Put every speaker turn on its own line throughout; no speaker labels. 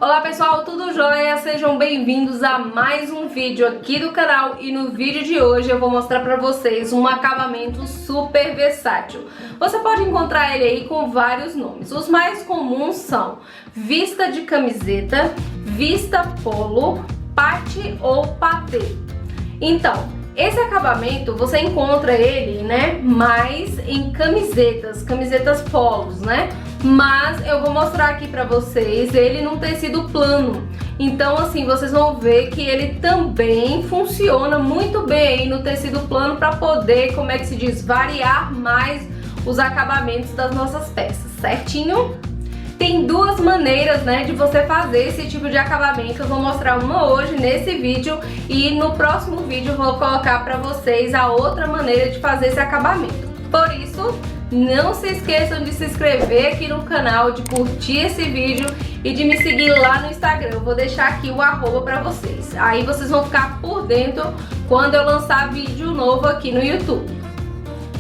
Olá pessoal, tudo jóia? Sejam bem-vindos a mais um vídeo aqui do canal e no vídeo de hoje eu vou mostrar pra vocês um acabamento super versátil. Você pode encontrar ele aí com vários nomes. Os mais comuns são vista de camiseta, vista polo, pate ou patê. Então, esse acabamento você encontra ele, né, mais em camisetas polos, né? Mas eu vou mostrar aqui pra vocês ele num tecido plano. Então assim, vocês vão ver que ele também funciona muito bem aí no tecido plano para poder, como é que se diz, variar mais os acabamentos das nossas peças, certinho? Tem duas maneiras, né, de você fazer esse tipo de acabamento. Eu vou mostrar uma hoje nesse vídeo e no próximo vídeo eu vou colocar pra vocês a outra maneira de fazer esse acabamento. Por isso, não se esqueçam de se inscrever aqui no canal, de curtir esse vídeo e de me seguir lá no Instagram. Eu vou deixar aqui o arroba pra vocês. Aí vocês vão ficar por dentro quando eu lançar vídeo novo aqui no YouTube.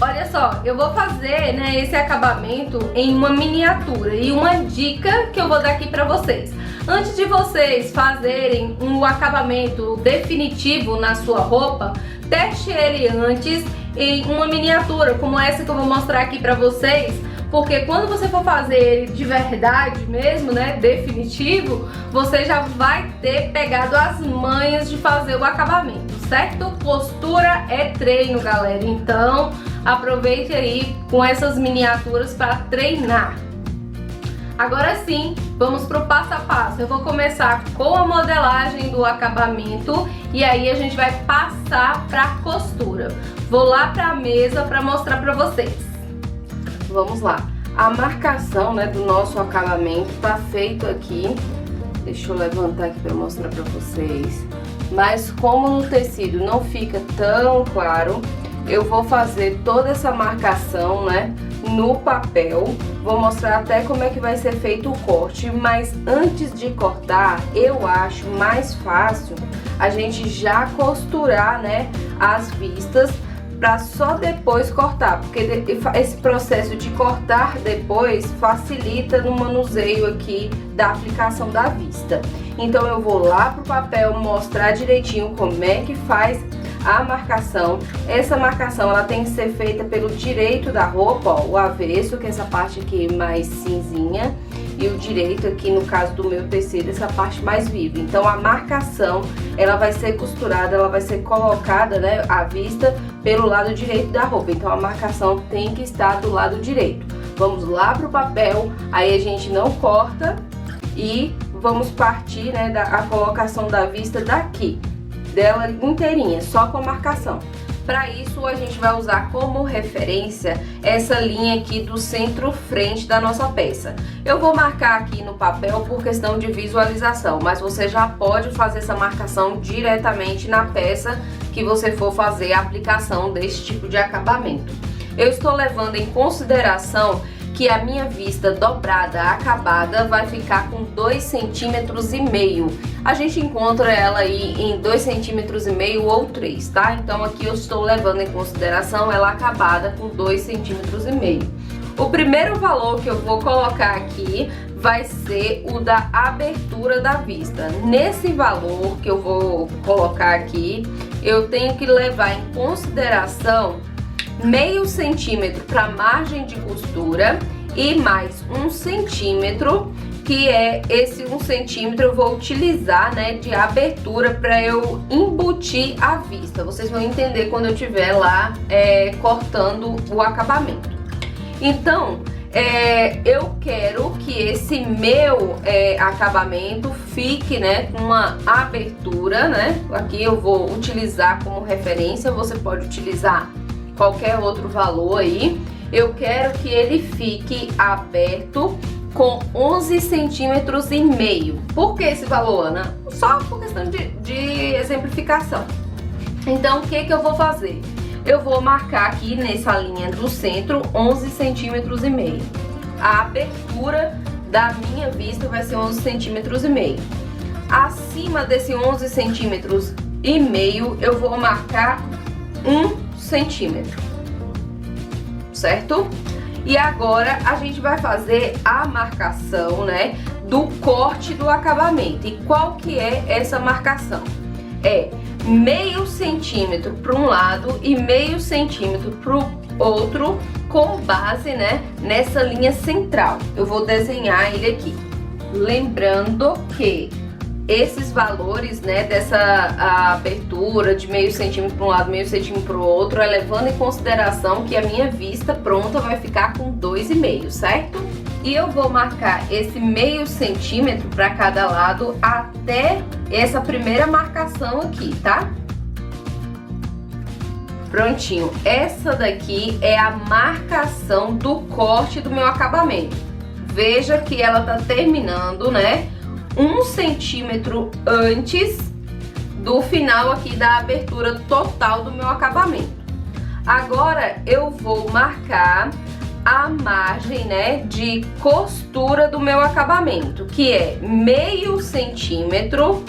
Olha só, eu vou fazer, né, esse acabamento em uma miniatura e uma dica que eu vou dar aqui pra vocês. Antes de vocês fazerem um acabamento definitivo na sua roupa, teste ele antes em uma miniatura, como essa que eu vou mostrar aqui pra vocês, porque quando você for fazer ele de verdade mesmo, né, definitivo, você já vai ter pegado as manhas de fazer o acabamento, certo? Postura é treino, galera, então aproveite aí com essas miniaturas para treinar. Agora sim, vamos pro passo a passo. Eu vou começar com a modelagem do acabamento e aí a gente vai passar para costura. Vou lá para a mesa para mostrar para vocês. Vamos lá. A marcação, né, do nosso acabamento tá feito aqui. Deixa eu levantar aqui para mostrar para vocês. Mas como no tecido não fica tão claro, eu vou fazer toda essa marcação, né, no papel. Vou mostrar até como é que vai ser feito o corte, mas antes de cortar, eu acho mais fácil a gente já costurar, né, as vistas, para só depois cortar, porque esse processo de cortar depois facilita no manuseio aqui da aplicação da vista. Então eu vou lá pro papel mostrar direitinho como é que faz a marcação. Essa marcação ela tem que ser feita pelo direito da roupa, ó, o avesso, que é essa parte aqui mais cinzinha, e o direito aqui, no caso do meu tecido, essa parte mais viva. Então a marcação ela vai ser costurada, ela vai ser colocada, né, à vista pelo lado direito da roupa. Então a marcação tem que estar do lado direito. Vamos lá pro papel, aí a gente não corta e vamos partir, né, a colocação da vista daqui, dela inteirinha, só com a marcação. Para isso a gente vai usar como referência essa linha aqui do centro-frente da nossa peça. Eu vou marcar aqui no papel por questão de visualização, mas você já pode fazer essa marcação diretamente na peça que você for fazer a aplicação desse tipo de acabamento. Eu estou levando em consideração que a minha vista dobrada, acabada, vai ficar com 2,5 cm. A gente encontra ela aí em 2,5 cm ou 3, tá? Então aqui eu estou levando em consideração ela acabada com 2,5 cm. O primeiro valor que eu vou colocar aqui vai ser o da abertura da vista. Nesse valor que eu vou colocar aqui, eu tenho que levar em consideração meio centímetro para margem de costura e mais 1 centímetro, que é esse 1 centímetro eu vou utilizar, né, de abertura para eu embutir a vista. Vocês vão entender quando eu estiver lá cortando o acabamento. Então, eu quero que esse meu acabamento fique, né, com uma abertura, né? Aqui eu vou utilizar como referência, você pode utilizar qualquer outro valor aí. Eu quero que ele fique aberto com 11,5 cm. Por que esse valor, Ana? Só por questão de exemplificação. Então, o que que eu vou fazer? Eu vou marcar aqui nessa linha do centro 11,5 cm. A abertura da minha vista vai ser 11,5 cm. Acima desse 11,5 cm, eu vou marcar 1 centímetro, certo? E agora a gente vai fazer a marcação, né, do corte do acabamento. E qual que é essa marcação? É meio centímetro para um lado e meio centímetro para o outro, com base, né, nessa linha central. Eu vou desenhar ele aqui. Lembrando que esses valores, né, dessa abertura de meio centímetro para um lado, meio centímetro para o outro, é levando em consideração que a minha vista pronta vai ficar com 2,5, certo? E eu vou marcar esse meio centímetro para cada lado até essa primeira marcação aqui, tá? Prontinho, essa daqui é a marcação do corte do meu acabamento. Veja que ela tá terminando, né, 1 centímetro antes do final aqui da abertura total do meu acabamento. Agora eu vou marcar a margem, né, de costura do meu acabamento, que é meio centímetro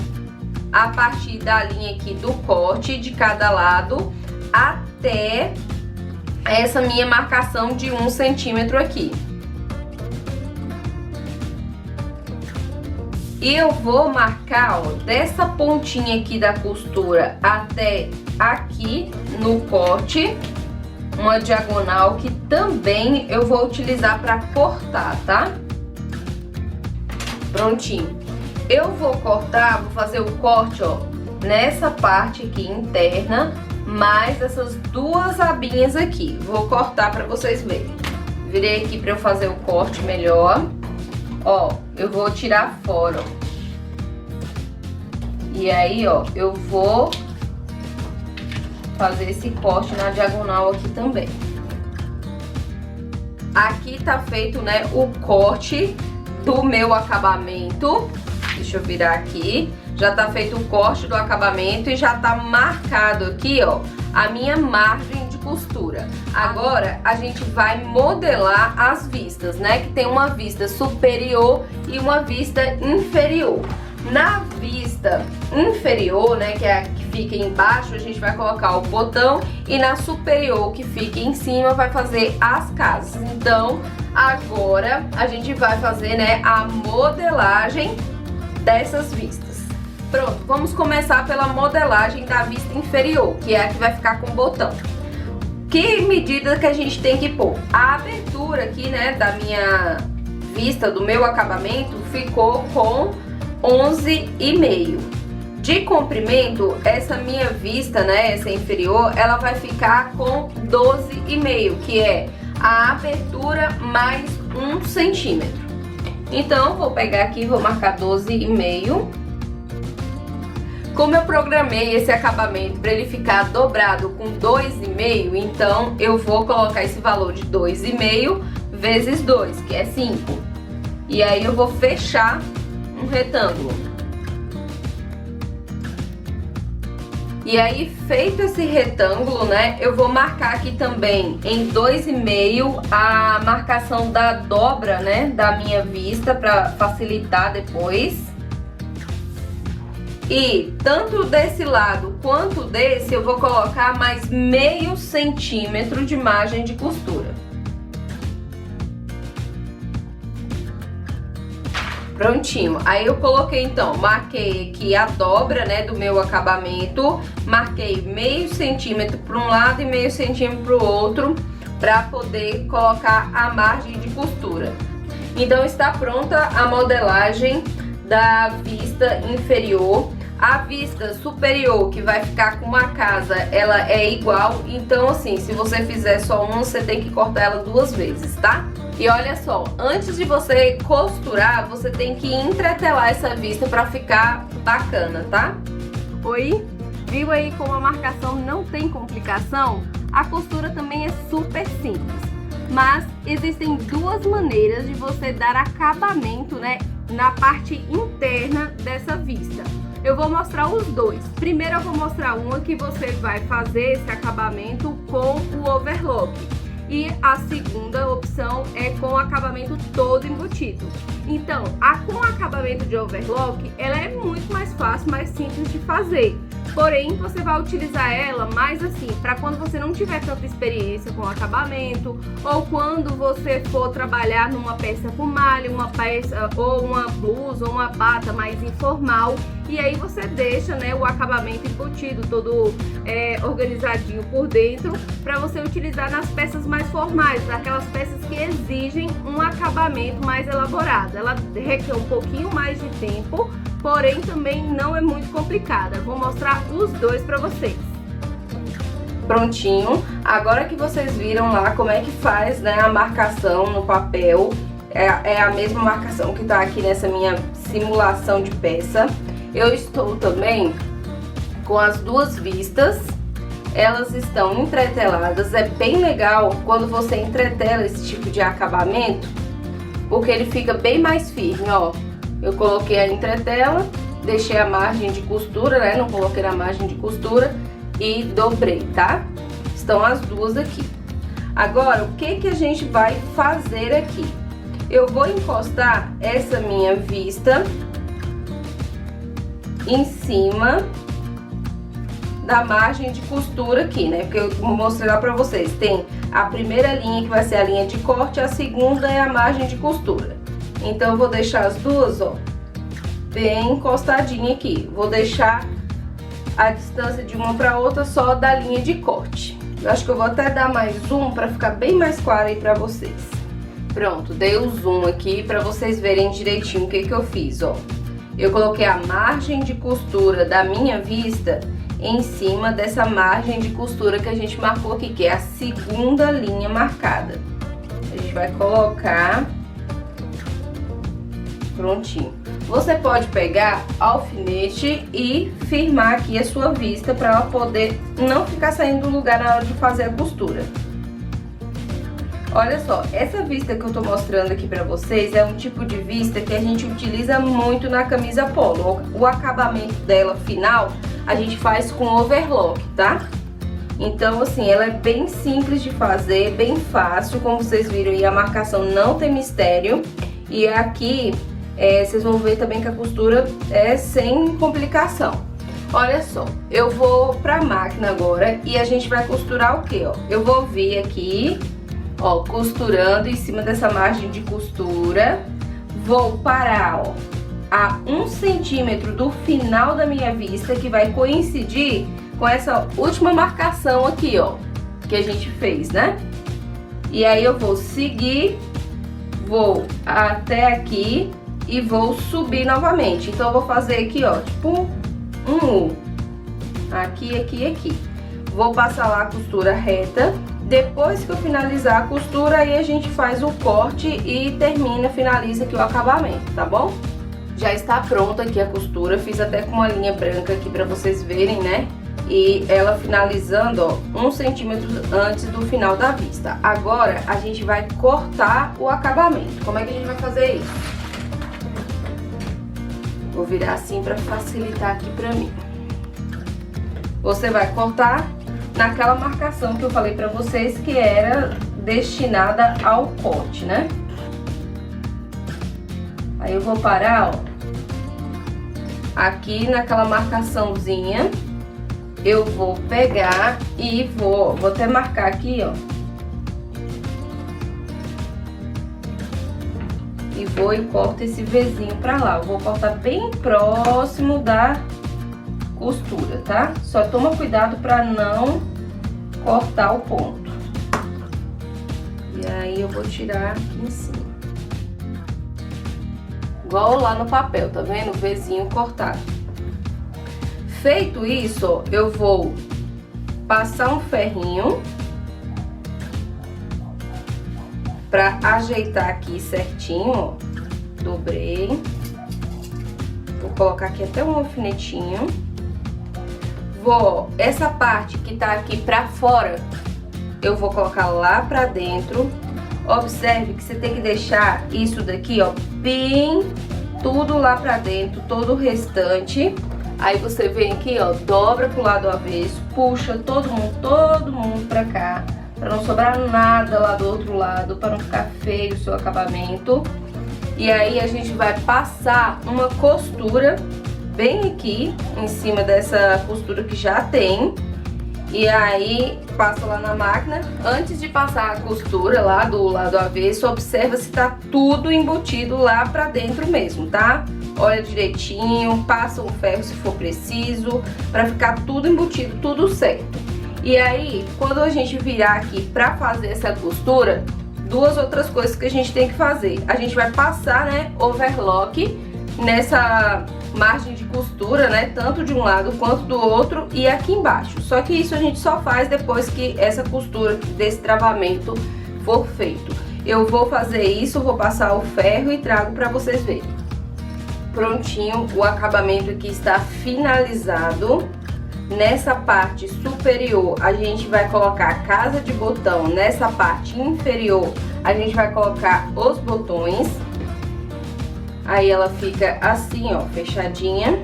a partir da linha aqui do corte de cada lado até essa minha marcação de 1 centímetro aqui. E eu vou marcar, ó, dessa pontinha aqui da costura até aqui no corte, uma diagonal que também eu vou utilizar para cortar, tá? Prontinho. Eu vou cortar, vou fazer o corte, ó, nessa parte aqui interna, mais essas duas abinhas aqui. Vou cortar para vocês verem. Virei aqui para eu fazer o corte melhor. Ó, eu vou tirar fora, ó. E aí, ó, eu vou fazer esse corte na diagonal aqui também. Aqui tá feito, né, o corte do meu acabamento. Deixa eu virar aqui. Já tá feito o corte do acabamento e já tá marcado aqui, ó, a minha margem de costura. Agora a gente vai modelar as vistas, né, que tem uma vista superior e uma vista inferior. Na vista inferior, né, que é a que fica embaixo, a gente vai colocar o botão, e na superior, que fica em cima, vai fazer as casas. Então, agora a gente vai fazer, né, a modelagem dessas vistas. Pronto, vamos começar pela modelagem da vista inferior, que é a que vai ficar com o botão. Que medida que a gente tem que pôr? A abertura aqui, né, da minha vista, do meu acabamento, ficou com 11,5. De comprimento, essa minha vista, né, essa inferior, ela vai ficar com 12,5, que é a abertura mais 1 centímetro. Então, vou pegar aqui, vou marcar 12,5. Como eu programei esse acabamento para ele ficar dobrado com 2,5, então eu vou colocar esse valor de 2,5 vezes 2, que é 5. E aí eu vou fechar um retângulo. E aí, feito esse retângulo, né, eu vou marcar aqui também em 2,5 a marcação da dobra, né, da minha vista, para facilitar depois. E tanto desse lado quanto desse eu vou colocar mais meio centímetro de margem de costura. Prontinho. Aí eu coloquei, então, marquei aqui a dobra, né, do meu acabamento, marquei meio centímetro para um lado e meio centímetro para o outro, para poder colocar a margem de costura. Então está pronta a modelagem da vista inferior. A vista superior, que vai ficar com uma casa, ela é igual. Então, assim, se você fizer só uma, você tem que cortar ela 2 vezes, tá? E olha só, antes de você costurar, você tem que entretelar essa vista pra ficar bacana, tá? Oi? Viu aí como a marcação não tem complicação? A costura também é super simples. Mas existem 2 maneiras de você dar acabamento, né, na parte interna dessa vista. Eu vou mostrar os 2. Primeiro eu vou mostrar uma que você vai fazer esse acabamento com o overlock. E a segunda opção é com o acabamento todo embutido. Então, com o acabamento de overlock, ela é muito mais fácil, mais simples de fazer. Porém, você vai utilizar ela mais assim, para quando você não tiver tanta experiência com acabamento, ou quando você for trabalhar numa peça com malha, uma peça ou uma blusa ou uma bata mais informal, e aí você deixa, né, o acabamento embutido, todo organizadinho por dentro, para você utilizar nas peças mais formais, aquelas peças que exigem um acabamento mais elaborado. Ela requer um pouquinho mais de tempo, porém também não é muito complicada. Vou mostrar os dois para vocês. Prontinho. Agora que vocês viram lá como é que faz, né, a marcação no papel, é a mesma marcação que tá aqui nessa minha simulação de peça. Eu estou também com as duas vistas, elas estão entreteladas. É bem legal quando você entretela esse tipo de acabamento, porque ele fica bem mais firme, ó. Eu coloquei a entretela, deixei a margem de costura, né? Não coloquei na margem de costura e dobrei, tá? Estão as duas aqui. Agora, o que que a gente vai fazer aqui? Eu vou encostar essa minha vista em cima da margem de costura aqui, né? Porque eu vou mostrar lá pra vocês. Tem a primeira linha que vai ser a linha de corte, a segunda é a margem de costura. Então, eu vou deixar as duas, ó, bem encostadinha aqui. Vou deixar a distância de uma pra outra só da linha de corte. Eu acho que eu vou até dar mais zoom pra ficar bem mais claro aí pra vocês. Pronto, dei o zoom aqui pra vocês verem direitinho o que que eu fiz, ó. Eu coloquei a margem de costura da minha vista em cima dessa margem de costura que a gente marcou aqui, que é a segunda linha marcada. A gente vai colocar prontinho. Você pode pegar alfinete e firmar aqui a sua vista para ela poder não ficar saindo do lugar na hora de fazer a costura. Olha só, essa vista que eu tô mostrando aqui pra vocês é um tipo de vista que a gente utiliza muito na camisa polo. O acabamento dela final a gente faz com overlock, tá? Então, assim, ela é bem simples de fazer, bem fácil, como vocês viram aí, a marcação não tem mistério. E aqui, vocês vão ver também que a costura é sem complicação. Olha só, eu vou pra máquina agora e a gente vai costurar o quê, ó? Eu vou vir aqui, ó, costurando em cima dessa margem de costura. Vou parar, ó, a 1 centímetro do final da minha vista, que vai coincidir com essa última marcação aqui, ó, que a gente fez, né? E aí eu vou seguir, vou até aqui e vou subir novamente. Então eu vou fazer aqui, ó, tipo um U, aqui, aqui, aqui. Vou passar lá a costura reta. Depois que eu finalizar a costura, aí a gente faz o corte e finaliza aqui o acabamento, tá bom? Já está pronta aqui a costura, fiz até com uma linha branca aqui pra vocês verem, né? E ela finalizando, ó, 1 centímetro antes do final da vista. Agora, a gente vai cortar o acabamento. Como é que a gente vai fazer isso? Vou virar assim pra facilitar aqui pra mim. Você vai cortar naquela marcação que eu falei pra vocês que era destinada ao corte, né? Aí eu vou parar, ó, aqui naquela marcaçãozinha. Eu vou pegar e vou até marcar aqui, ó. E vou e corto esse Vzinho pra lá. Eu vou cortar bem próximo da costura, tá? Só toma cuidado pra não cortar o ponto. E aí eu vou tirar aqui em cima. Igual lá no papel, tá vendo? O Vzinho cortado. Feito isso, ó, eu vou passar um ferrinho pra ajeitar aqui certinho, ó. Dobrei. Vou colocar aqui até um alfinetinho. Vou, essa parte que tá aqui pra fora, eu vou colocar lá pra dentro. Observe que você tem que deixar isso daqui, ó, bem tudo lá pra dentro, todo o restante. Aí você vem aqui, ó, dobra pro lado avesso, puxa todo mundo pra cá, pra não sobrar nada lá do outro lado, pra não ficar feio o seu acabamento. E aí a gente vai passar uma costura bem aqui em cima dessa costura que já tem. E aí passa lá na máquina. Antes de passar a costura lá do lado avesso, observa se tá tudo embutido lá pra dentro mesmo, tá? Olha direitinho, passa um ferro se for preciso, pra ficar tudo embutido, tudo certo. E aí, quando a gente virar aqui pra fazer essa costura, duas outras coisas que a gente tem que fazer. A gente vai passar, né, overlock nessa margem de costura, né, tanto de um lado quanto do outro e aqui embaixo. Só que isso a gente só faz depois que essa costura desse travamento for feito. Eu vou fazer isso, vou passar o ferro e trago pra vocês verem. Prontinho, o acabamento aqui está finalizado. Nessa parte superior a gente vai colocar a casa de botão, nessa parte inferior a gente vai colocar os botões. Aí ela fica assim, ó, fechadinha.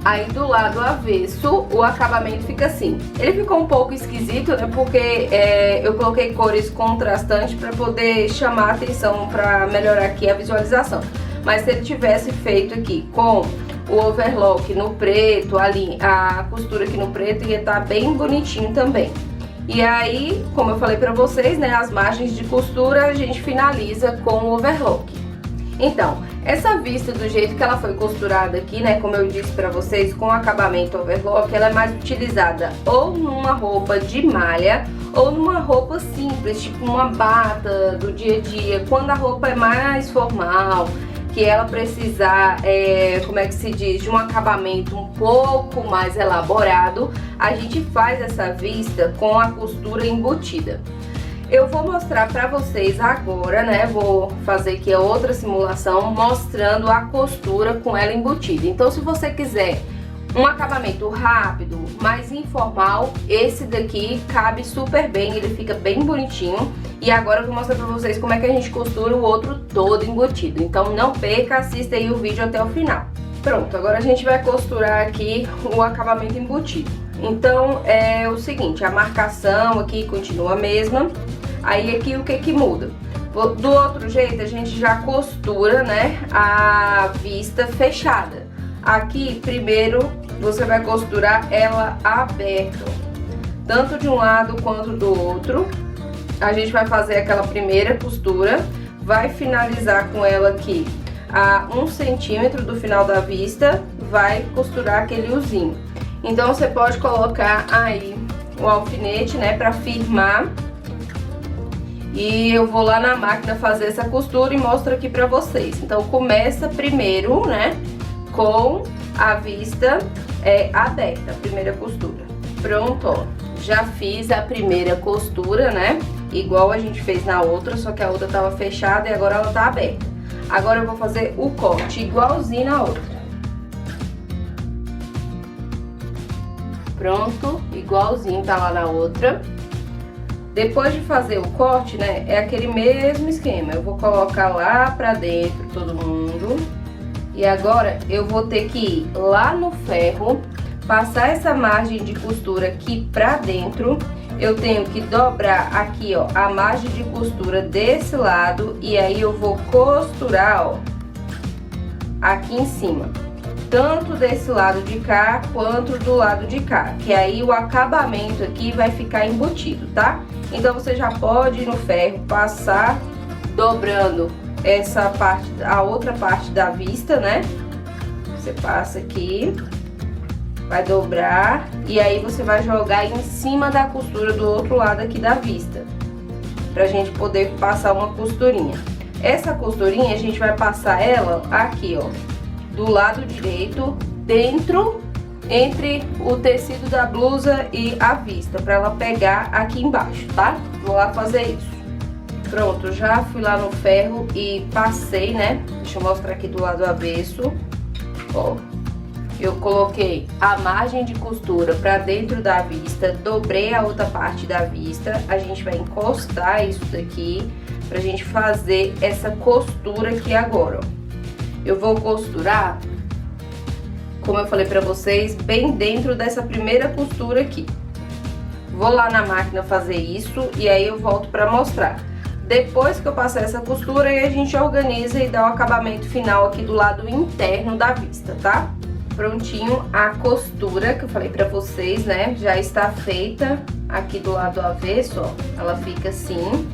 Aí do lado avesso o acabamento fica assim. Ele ficou um pouco esquisito, né, porque eu coloquei cores contrastantes para poder chamar a atenção, para melhorar aqui a visualização. Mas se ele tivesse feito aqui com o overlock no preto, ali a costura aqui no preto, ia estar bem bonitinho também. E aí, como eu falei pra vocês, né, as margens de costura a gente finaliza com o overlock. Então, essa vista do jeito que ela foi costurada aqui, né, como eu disse pra vocês, com acabamento overlock, ela é mais utilizada ou numa roupa de malha ou numa roupa simples, tipo uma bata do dia a dia, quando a roupa é mais formal, que ela precisar, como é que se diz, de um acabamento um pouco mais elaborado, a gente faz essa vista com a costura embutida. Eu vou mostrar pra vocês agora, né, vou fazer aqui a outra simulação mostrando a costura com ela embutida. Então, se você quiser um acabamento rápido, mais informal, esse daqui cabe super bem, ele fica bem bonitinho. E agora eu vou mostrar pra vocês como é que a gente costura o outro todo embutido. Então não perca, assista aí o vídeo até o final. Pronto, agora a gente vai costurar aqui o acabamento embutido. Então é o seguinte, a marcação aqui continua a mesma. Aí aqui o que que muda? Do outro jeito a gente já costura, né, a vista fechada. Aqui primeiro você vai costurar ela aberta, tanto de um lado quanto do outro. A gente vai fazer aquela primeira costura, vai finalizar com ela aqui a 1 centímetro do final da vista, vai costurar aquele uzinho. Então você pode colocar aí o alfinete, né, pra firmar. E eu vou lá na máquina fazer essa costura e mostro aqui pra vocês. Então começa primeiro, né, com a vista aberta, a primeira costura. Pronto, ó, já fiz a primeira costura, né, igual a gente fez na outra, só que a outra tava fechada e agora ela tá aberta. Agora eu vou fazer o corte igualzinho na outra. Pronto, igualzinho tá lá na outra. Depois de fazer o corte, né, é aquele mesmo esquema. Eu vou colocar lá pra dentro todo mundo. E agora eu vou ter que ir lá no ferro, passar essa margem de costura aqui pra dentro. Eu tenho que dobrar aqui, ó, a margem de costura desse lado. E aí eu vou costurar, ó, aqui em cima. Tanto desse lado de cá, quanto do lado de cá. Que aí o acabamento aqui vai ficar embutido, tá? Então você já pode ir no ferro, passar dobrando essa parte, a outra parte da vista, né? Você passa aqui, vai dobrar e aí você vai jogar em cima da costura do outro lado aqui da vista, pra gente poder passar uma costurinha. Essa costurinha a gente vai passar ela aqui, ó, do lado direito, dentro, entre o tecido da blusa e a vista, pra ela pegar aqui embaixo, tá? Vou lá fazer isso. Pronto, já fui lá no ferro e passei, né? Deixa eu mostrar aqui do lado avesso. Ó, eu coloquei a margem de costura pra dentro da vista, dobrei a outra parte da vista. A gente vai encostar isso daqui pra gente fazer essa costura aqui agora, ó. Eu vou costurar, como eu falei pra vocês, bem dentro dessa primeira costura aqui. Vou lá na máquina fazer isso e aí eu volto pra mostrar. Depois que eu passar essa costura, aí a gente organiza e dá o acabamento final aqui do lado interno da vista, tá? prontinho a costura que eu falei pra vocês, né? Já está feita aqui do lado avesso, ó. Ela fica assim.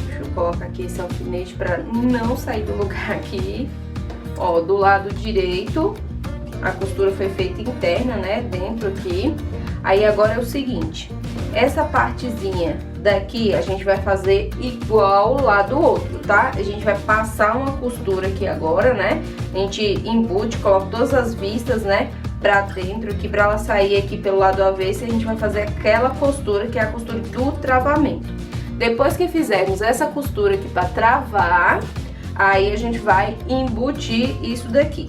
Deixa eu colocar aqui esse alfinete pra não sair do lugar aqui. Ó, do lado direito, a costura foi feita interna, né? Dentro aqui. Aí agora é o seguinte, essa partezinha daqui a gente vai fazer igual lá do outro, tá? A gente vai passar uma costura aqui agora, né? A gente embute, coloca todas as vistas, né? Pra dentro aqui, pra ela sair aqui pelo lado avesso, a gente vai fazer aquela costura que é a costura do travamento. Depois que fizermos essa costura aqui pra travar, aí a gente vai embutir isso daqui.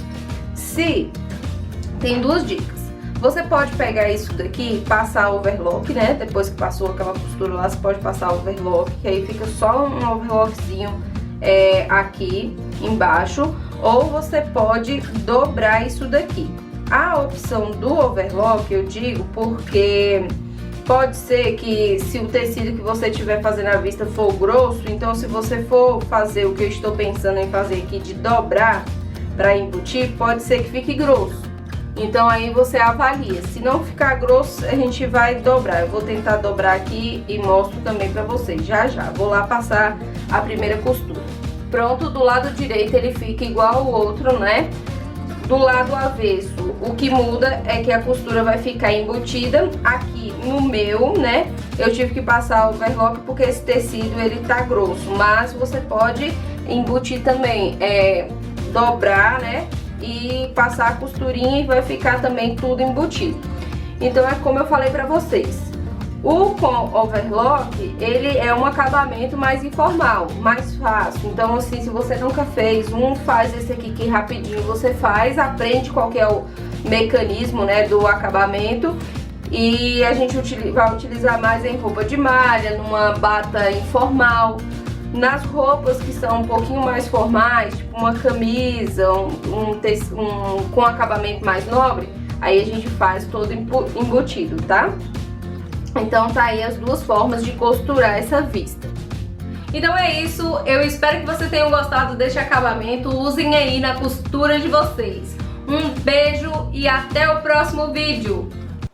Tem duas dicas. Você pode pegar isso daqui e passar overlock, né? Depois que passou aquela costura lá, você pode passar overlock, que aí fica só um overlockzinho aqui embaixo. Ou você pode dobrar isso daqui. A opção do overlock, eu digo, porque pode ser que se o tecido que você estiver fazendo à vista for grosso, então se você for fazer o que eu estou pensando em fazer aqui, de dobrar para embutir, pode ser que fique grosso. Então aí você avalia, se não ficar grosso a gente vai dobrar. Eu vou tentar dobrar aqui e mostro também pra vocês, já. Vou lá passar a primeira costura. Pronto, do lado direito ele fica igual ao outro, né? Do lado avesso, o que muda é que a costura vai ficar embutida. Aqui no meu, né, eu tive que passar o overlock porque esse tecido ele tá grosso. Mas você pode embutir também, dobrar, né? E passar a costurinha e vai ficar também tudo embutido. Então é como eu falei pra vocês, o com overlock, ele é um acabamento mais informal, mais fácil. Então assim, se você nunca fez faz esse aqui que rapidinho você faz, aprende qual que é o mecanismo, né, do acabamento. E a gente vai utilizar mais em roupa de malha, numa bata informal. Nas roupas que são um pouquinho mais formais, tipo uma camisa, com acabamento mais nobre, aí a gente faz todo embutido, tá? Então tá aí as duas formas de costurar essa vista. Então é isso, eu espero que vocês tenham gostado deste acabamento, usem aí na costura de vocês. Um beijo e até o próximo vídeo!